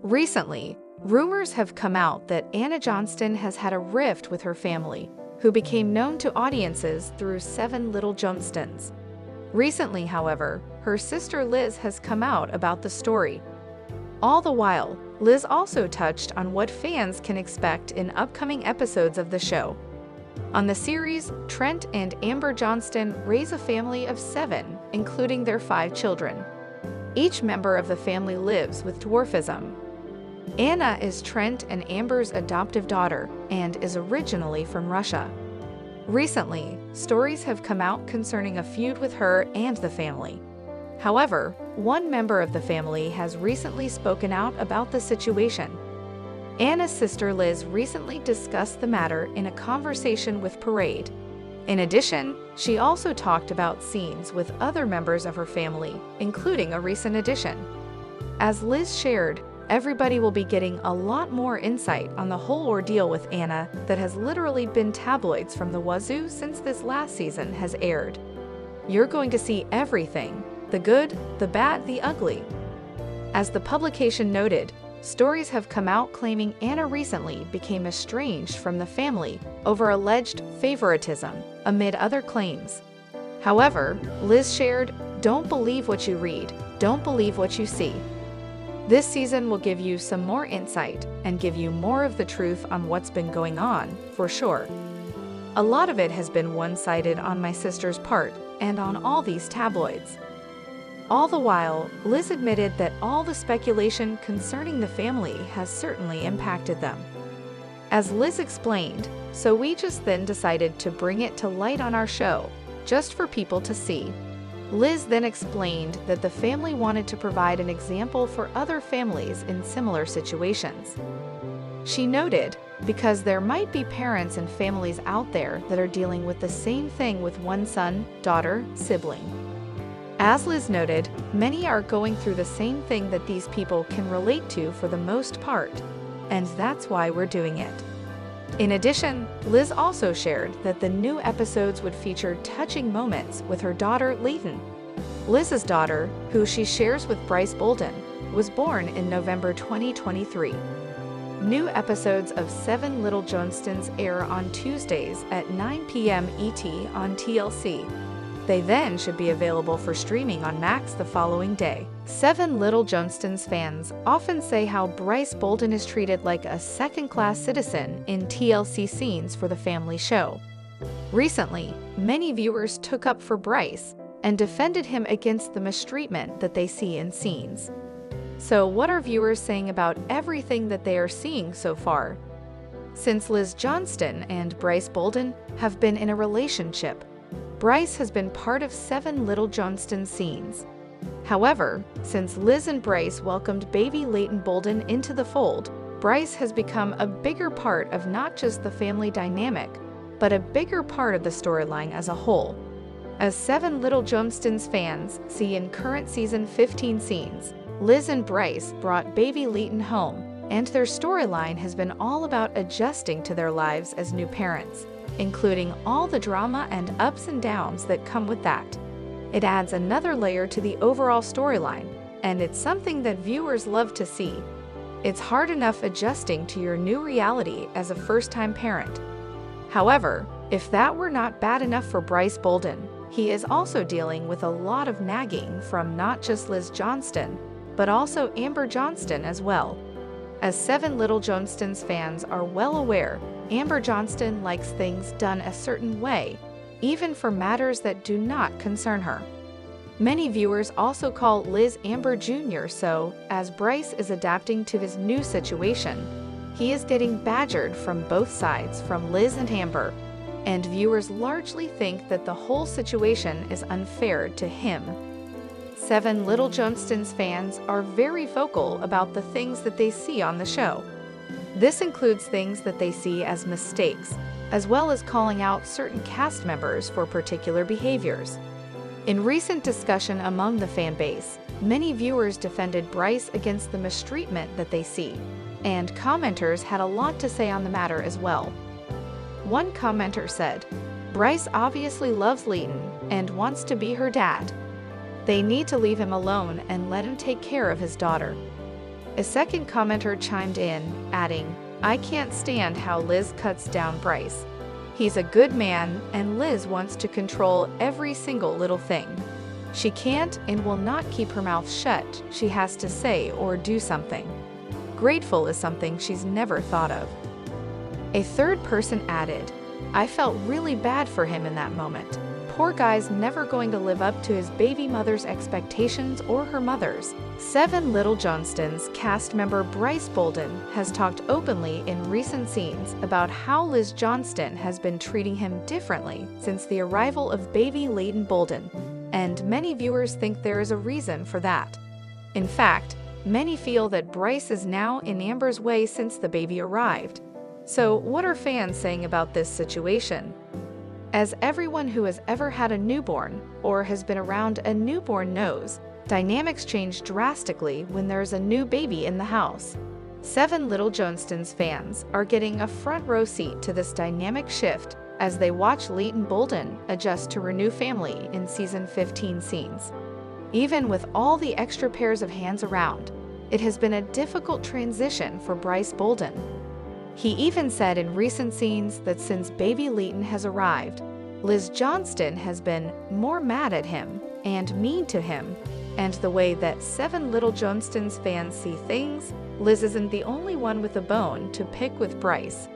Recently, rumors have come out that Anna Johnston has had a rift with her family, who became known to audiences through 7 Little Johnstons. Recently, however, her sister Liz has come out about the story. All the while, Liz also touched on what fans can expect in upcoming episodes of the show. On the series, Trent and Amber Johnston raise a family of 7, including their 5 children. Each member of the family lives with dwarfism. Anna is Trent and Amber's adoptive daughter and is originally from Russia. Recently, stories have come out concerning a feud with her and the family. However, one member of the family has recently spoken out about the situation. Anna's sister Liz recently discussed the matter in a conversation with Parade. In addition, she also talked about scenes with other members of her family, including a recent addition. As Liz shared, everybody will be getting a lot more insight on the whole ordeal with Anna that has literally been tabloids from the wazoo since this last season has aired. You're going to see everything, the good, the bad, the ugly. As the publication noted, stories have come out claiming Anna recently became estranged from the family over alleged favoritism, amid other claims. However, Liz shared, "Don't believe what you read, don't believe what you see." This season will give you some more insight and give you more of the truth on what's been going on, for sure. A lot of it has been one-sided on my sister's part and on all these tabloids. All the while, Liz admitted that all the speculation concerning the family has certainly impacted them. As Liz explained, so we just then decided to bring it to light on our show, just for people to see. Liz then explained that the family wanted to provide an example for other families in similar situations. She noted, because there might be parents and families out there that are dealing with the same thing with one son, daughter, sibling. As Liz noted, many are going through the same thing that these people can relate to for the most part, and that's why we're doing it. In addition, Liz also shared that the new episodes would feature touching moments with her daughter Leighton. Liz's daughter, who she shares with Bryce Bolden, was born in November 2023. New episodes of 7 Little Johnstons air on Tuesdays at 9 p.m. ET on TLC. They then should be available for streaming on Max the following day. 7 Little Johnstons fans often say how Bryce Bolden is treated like a second-class citizen in TLC scenes for the family show. Recently, many viewers took up for Bryce and defended him against the mistreatment that they see in scenes. So what are viewers saying about everything that they are seeing so far? Since Liz Johnston and Bryce Bolden have been in a relationship, Bryce has been part of 7 Little Johnston scenes. However, since Liz and Bryce welcomed baby Leighton Bolden into the fold, Bryce has become a bigger part of not just the family dynamic, but a bigger part of the storyline as a whole. As 7 Little Johnstons fans see in current season 15 scenes, Liz and Bryce brought baby Leighton home, and their storyline has been all about adjusting to their lives as new parents, including all the drama and ups and downs that come with that. It adds another layer to the overall storyline, and it's something that viewers love to see. It's hard enough adjusting to your new reality as a first-time parent. However, if that were not bad enough for Bryce Bolden, he is also dealing with a lot of nagging from not just Liz Johnston, but also Amber Johnston as well. As 7 Little Johnstons fans are well aware, Amber Johnston likes things done a certain way, even for matters that do not concern her. Many viewers also call Liz Amber Jr., so, as Bryce is adapting to his new situation, he is getting badgered from both sides from Liz and Amber, and viewers largely think that the whole situation is unfair to him. 7 Little Johnstons fans are very vocal about the things that they see on the show. This includes things that they see as mistakes, as well as calling out certain cast members for particular behaviors. In recent discussion among the fan base, many viewers defended Bryce against the mistreatment that they see, and commenters had a lot to say on the matter as well. One commenter said, "Bryce obviously loves Leighton and wants to be her dad. They need to leave him alone and let him take care of his daughter." A second commenter chimed in, adding, "I can't stand how Liz cuts down Bryce. He's a good man, and Liz wants to control every single little thing. She can't and will not keep her mouth shut. She has to say or do something. Grateful is something she's never thought of." A third person added, "I felt really bad for him in that moment. Poor guy's never going to live up to his baby mother's expectations or her mother's." 7 Little Johnstons cast member Bryce Bolden has talked openly in recent scenes about how Liz Johnston has been treating him differently since the arrival of baby Leighton Bolden, and many viewers think there is a reason for that. In fact, many feel that Bryce is now in Amber's way since the baby arrived. So what are fans saying about this situation? As everyone who has ever had a newborn or has been around a newborn knows, dynamics change drastically when there's a new baby in the house. 7 Little Johnstons fans are getting a front row seat to this dynamic shift as they watch Leighton Bolden adjust to her new family in season 15 scenes. Even with all the extra pairs of hands around, it has been a difficult transition for Bryce Bolden. He even said in recent scenes that since baby Leighton has arrived, Liz Johnston has been more mad at him and mean to him, and the way that 7 Little Johnstons fans see things, Liz isn't the only one with a bone to pick with Bryce.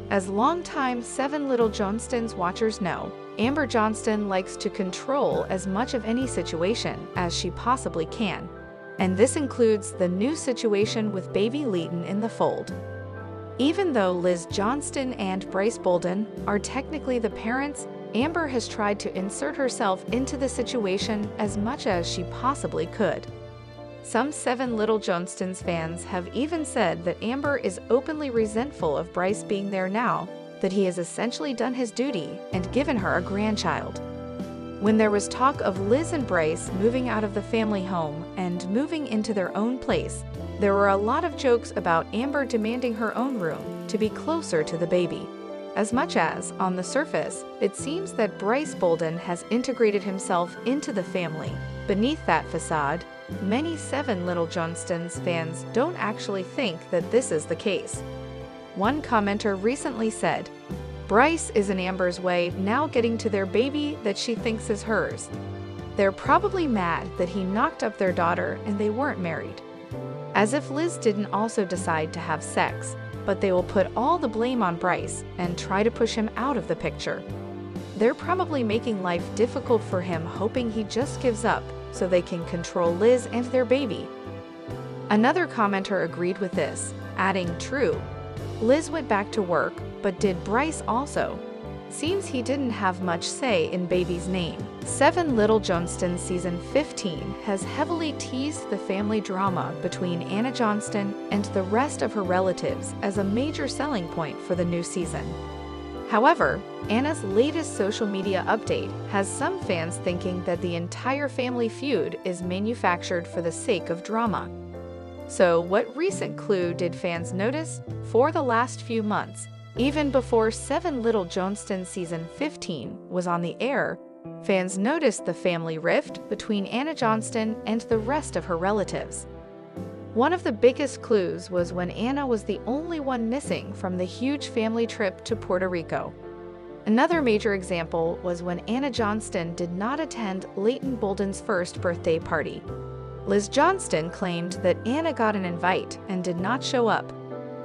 As longtime 7 Little Johnstons watchers know, Amber Johnston likes to control as much of any situation as she possibly can, and this includes the new situation with baby Leighton in the fold. Even though Liz Johnston and Bryce Bolden are technically the parents, Amber has tried to insert herself into the situation as much as she possibly could. Some 7 Little Johnstons fans have even said that Amber is openly resentful of Bryce being there now that he has essentially done his duty and given her a grandchild. When there was talk of Liz and Bryce moving out of the family home and moving into their own place, there were a lot of jokes about Amber demanding her own room to be closer to the baby. As much as, on the surface, it seems that Bryce Bolden has integrated himself into the family, beneath that facade, many 7 Little Johnstons fans don't actually think that this is the case. One commenter recently said, "Bryce is in Amber's way now getting to their baby that she thinks is hers. They're probably mad that he knocked up their daughter and they weren't married. As if Liz didn't also decide to have sex, but they will put all the blame on Bryce and try to push him out of the picture. They're probably making life difficult for him, hoping he just gives up so they can control Liz and their baby." Another commenter agreed with this, adding, "True. Liz went back to work, but did Bryce also? Seems he didn't have much say in baby's name." 7 Little Johnstons season 15 has heavily teased the family drama between Anna Johnston and the rest of her relatives as a major selling point for the new season. However, Anna's latest social media update has some fans thinking that the entire family feud is manufactured for the sake of drama. So what recent clue did fans notice? For the last few months, even before 7 Little Johnstons season 15 was on the air, fans noticed the family rift between Anna Johnston and the rest of her relatives. One of the biggest clues was when Anna was the only one missing from the huge family trip to Puerto Rico. Another major example was when Anna Johnston did not attend Leighton Bolden's first birthday party. Liz Johnston claimed that Anna got an invite and did not show up.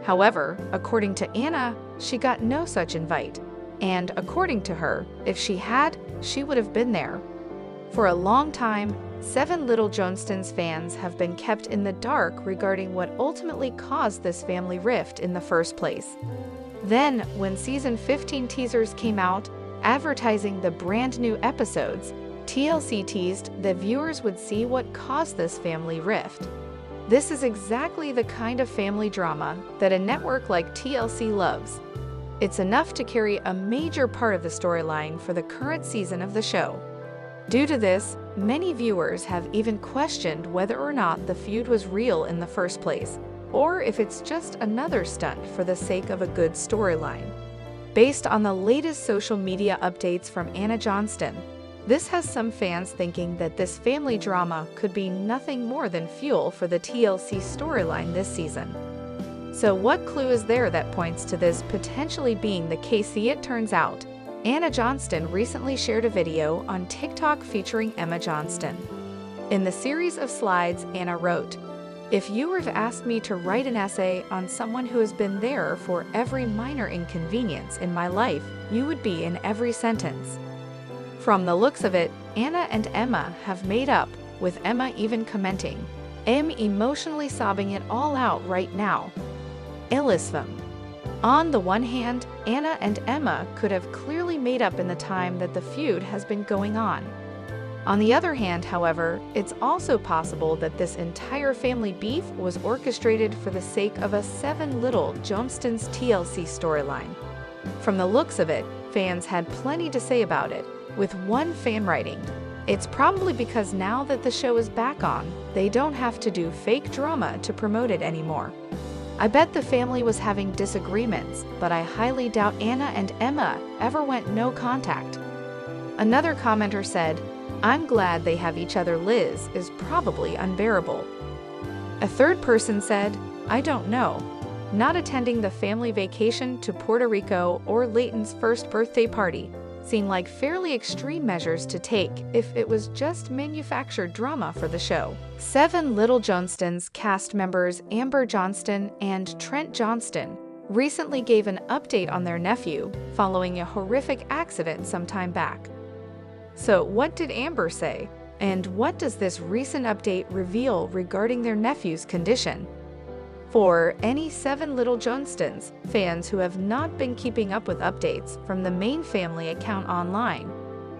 However, according to Anna, she got no such invite, and according to her, if she had, she would have been there. For a long time, 7 Little Johnstons fans have been kept in the dark regarding what ultimately caused this family rift in the first place. Then, when season 15 teasers came out, advertising the brand new episodes, TLC teased that viewers would see what caused this family rift. This is exactly the kind of family drama that a network like TLC loves. It's enough to carry a major part of the storyline for the current season of the show. Due to this, many viewers have even questioned whether or not the feud was real in the first place, or if it's just another stunt for the sake of a good storyline. Based on the latest social media updates from Anna Johnston, This has some fans thinking that this family drama could be nothing more than fuel for the TLC storyline this season. So what clue is there that points to this potentially being the case? It turns out, Anna Johnston recently shared a video on TikTok featuring Emma Johnston. In the series of slides, Anna wrote, "If you were to ask me to write an essay on someone who has been there for every minor inconvenience in my life, you would be in every sentence." From the looks of it, Anna and Emma have made up, with Emma even commenting, "I'm emotionally sobbing it all out right now." Illisfam. On the one hand, Anna and Emma could have clearly made up in the time that the feud has been going on. On the other hand, however, it's also possible that this entire family beef was orchestrated for the sake of a 7 Little Johnstons TLC storyline. From the looks of it, fans had plenty to say about it, with one fan writing, "It's probably because now that the show is back on, they don't have to do fake drama to promote it anymore. I bet the family was having disagreements, but I highly doubt Anna and Emma ever went no contact." Another commenter said, "I'm glad they have each other. Liz is probably unbearable." A third person said, "I don't know. Not attending the family vacation to Puerto Rico or Leighton's first birthday party seem like fairly extreme measures to take if it was just manufactured drama for the show." 7 Little Johnstons cast members Amber Johnston and Trent Johnston recently gave an update on their nephew following a horrific accident some time back. So what did Amber say? And what does this recent update reveal regarding their nephew's condition? For any 7 Little Johnstons fans who have not been keeping up with updates from the main family account online,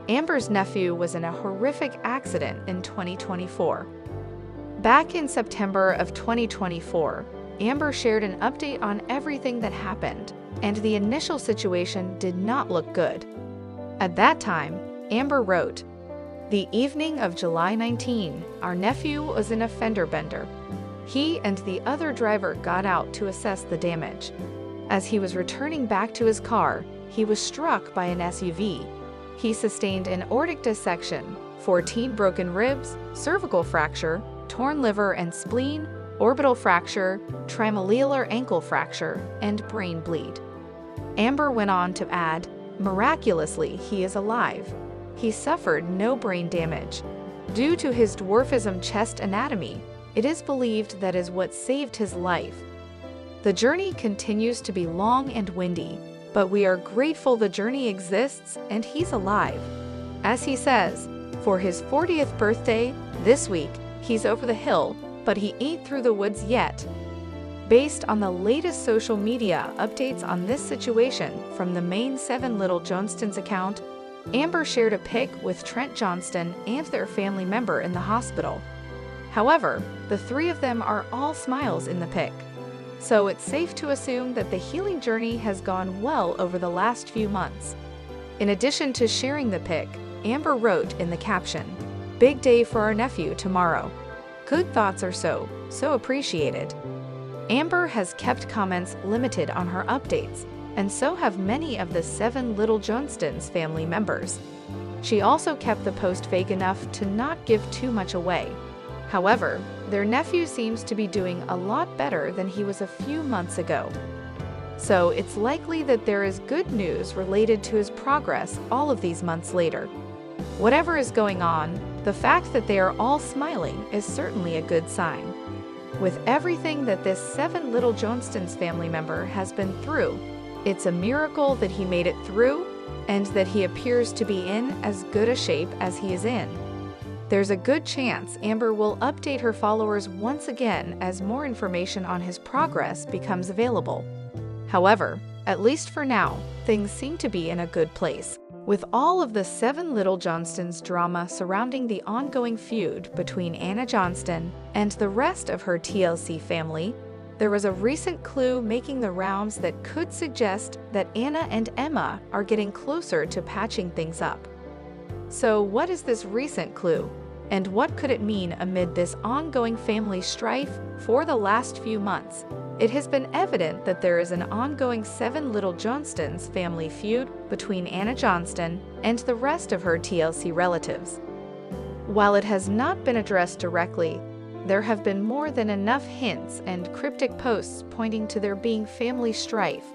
Amber's nephew was in a horrific accident in 2024. Back in September of 2024, Amber shared an update on everything that happened, and the initial situation did not look good. At that time, Amber wrote, "The evening of July 19, our nephew was in a fender bender. He and the other driver got out to assess the damage. As he was returning back to his car, he was struck by an SUV. He sustained an aortic dissection, 14 broken ribs, cervical fracture, torn liver and spleen, orbital fracture, trimalleolar ankle fracture, and brain bleed." Amber went on to add, "Miraculously, he is alive. He suffered no brain damage. Due to his dwarfism chest anatomy, it is believed that is what saved his life. The journey continues to be long and windy, but we are grateful the journey exists and he's alive." As he says, for his 40th birthday, this week, he's over the hill, but he ain't through the woods yet. Based on the latest social media updates on this situation from the main 7 Little Johnstons account, Amber shared a pic with Trent Johnston and their family member in the hospital. However, the 3 of them are all smiles in the pic. So it's safe to assume that the healing journey has gone well over the last few months. In addition to sharing the pic, Amber wrote in the caption, "Big day for our nephew tomorrow. Good thoughts are so appreciated." Amber has kept comments limited on her updates, and so have many of the 7 Little Johnstons family members. She also kept the post vague enough to not give too much away. However, their nephew seems to be doing a lot better than he was a few months ago. So it's likely that there is good news related to his progress all of these months later. Whatever is going on, the fact that they are all smiling is certainly a good sign. With everything that this 7 Little Johnstons family member has been through, it's a miracle that he made it through and that he appears to be in as good a shape as he is in. There's a good chance Amber will update her followers once again as more information on his progress becomes available. However, at least for now, things seem to be in a good place. With all of the 7 Little Johnstons drama surrounding the ongoing feud between Anna Johnston and the rest of her TLC family, there was a recent clue making the rounds that could suggest that Anna and Emma are getting closer to patching things up. So what is this recent clue, and what could it mean amid this ongoing family strife for the last few months? it has been evident that there is an ongoing Seven Little Johnstons family feud between Anna Johnston and the rest of her TLC relatives. While it has not been addressed directly, there have been more than enough hints and cryptic posts pointing to there being family strife.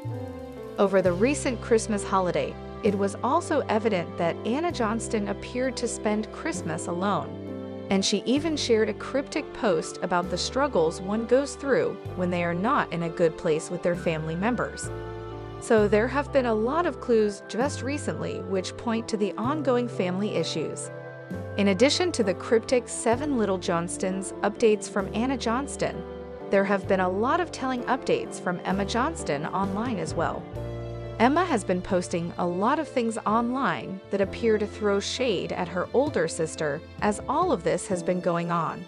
Over the recent Christmas holiday, it was also evident that Anna Johnston appeared to spend Christmas alone, and she even shared a cryptic post about the struggles one goes through when they are not in a good place with their family members. So there have been a lot of clues just recently which point to the ongoing family issues. In addition to the cryptic Seven Little Johnstons updates from Anna Johnston, there have been a lot of telling updates from Emma Johnston online as well. Emma has been posting a lot of things online that appear to throw shade at her older sister as all of this has been going on.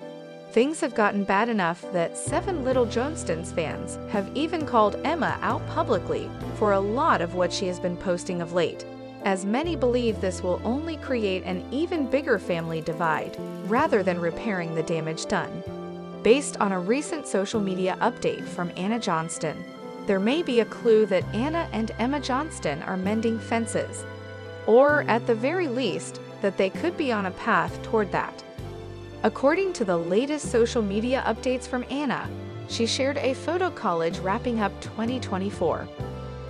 Things have gotten bad enough that Seven Little Johnstons fans have even called Emma out publicly for a lot of what she has been posting of late, as many believe this will only create an even bigger family divide rather than repairing the damage done. Based on a recent social media update from Anna Johnston, there may be a clue that Anna and Emma Johnston are mending fences, or at the very least, that they could be on a path toward that. According to the latest social media updates from Anna, she shared a photo collage wrapping up 2024.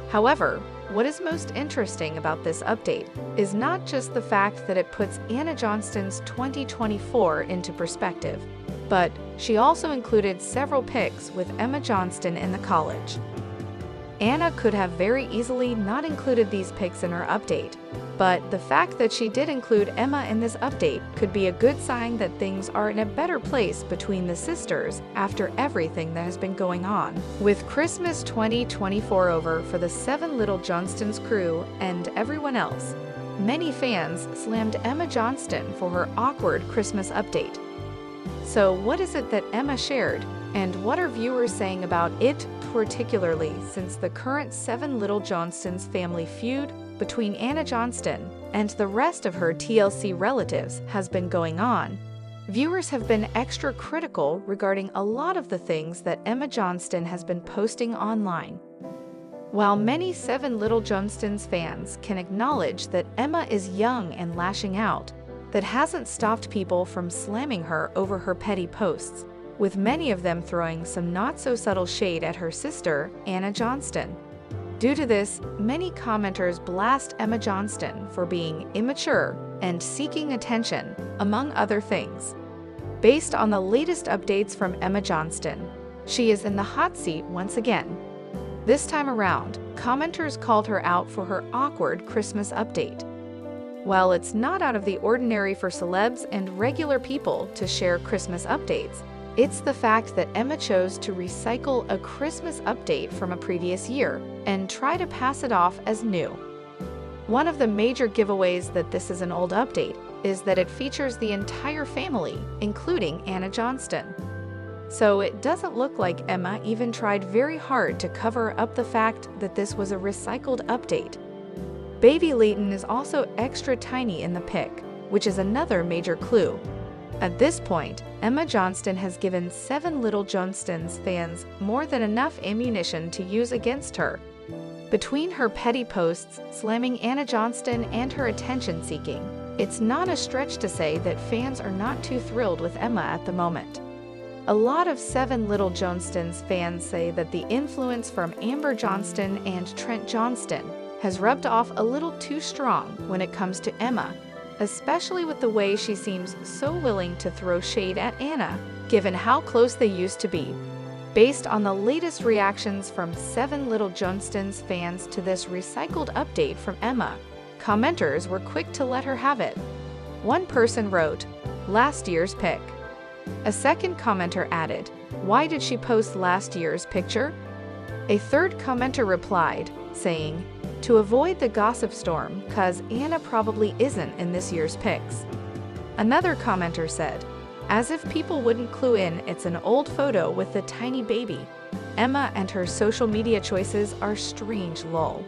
However, what is most interesting about this update is not just the fact that it puts Anna Johnston's 2024 into perspective, but she also included several pics with Emma Johnston in the collage. Anna could have very easily not included these pics in her update, but the fact that she did include Emma in this update could be a good sign that things are in a better place between the sisters after everything that has been going on. With Christmas 2024 over for the Seven Little Johnstons crew and everyone else, many fans slammed Emma Johnston for her awkward Christmas update. So what is it that Emma shared, and what are viewers saying about it, particularly since the current Seven Little Johnstons family feud between Anna Johnston and the rest of her TLC relatives has been going on? Viewers have been extra critical regarding a lot of the things that Emma Johnston has been posting online. While many Seven Little Johnstons fans can acknowledge that Emma is young and lashing out, that hasn't stopped people from slamming her over her petty posts, with many of them throwing some not-so-subtle shade at her sister, Anna Johnston. Due to this, many commenters blast Emma Johnston for being immature and seeking attention, among other things. Based on the latest updates from Emma Johnston, she is in the hot seat once again. This time around, commenters called her out for her awkward Christmas update. While it's not out of the ordinary for celebs and regular people to share Christmas updates, it's the fact that Emma chose to recycle a Christmas update from a previous year and try to pass it off as new. One of the major giveaways that this is an old update is that it features the entire family, including Anna Johnston. So it doesn't look like Emma even tried very hard to cover up the fact that this was a recycled update. Baby Leighton is also extra tiny in the pic, which is another major clue. At this point, Emma Johnston has given Seven Little Johnstons fans more than enough ammunition to use against her. Between her petty posts slamming Anna Johnston and her attention-seeking, it's not a stretch to say that fans are not too thrilled with Emma at the moment. A lot of Seven Little Johnstons fans say that the influence from Amber Johnston and Trent Johnston has rubbed off a little too strong when it comes to Emma, especially with the way she seems so willing to throw shade at Anna, given how close they used to be. Based on the latest reactions from Seven Little Johnstons fans to this recycled update from Emma, commenters were quick to let her have it. One person wrote, "Last year's pic." A second commenter added, "Why did she post last year's picture?" A third commenter replied, saying, "To avoid the gossip storm, cause Anna probably isn't in this year's pics." Another commenter said, "As if people wouldn't clue in, it's an old photo with the tiny baby. Emma and her social media choices are strange, lol."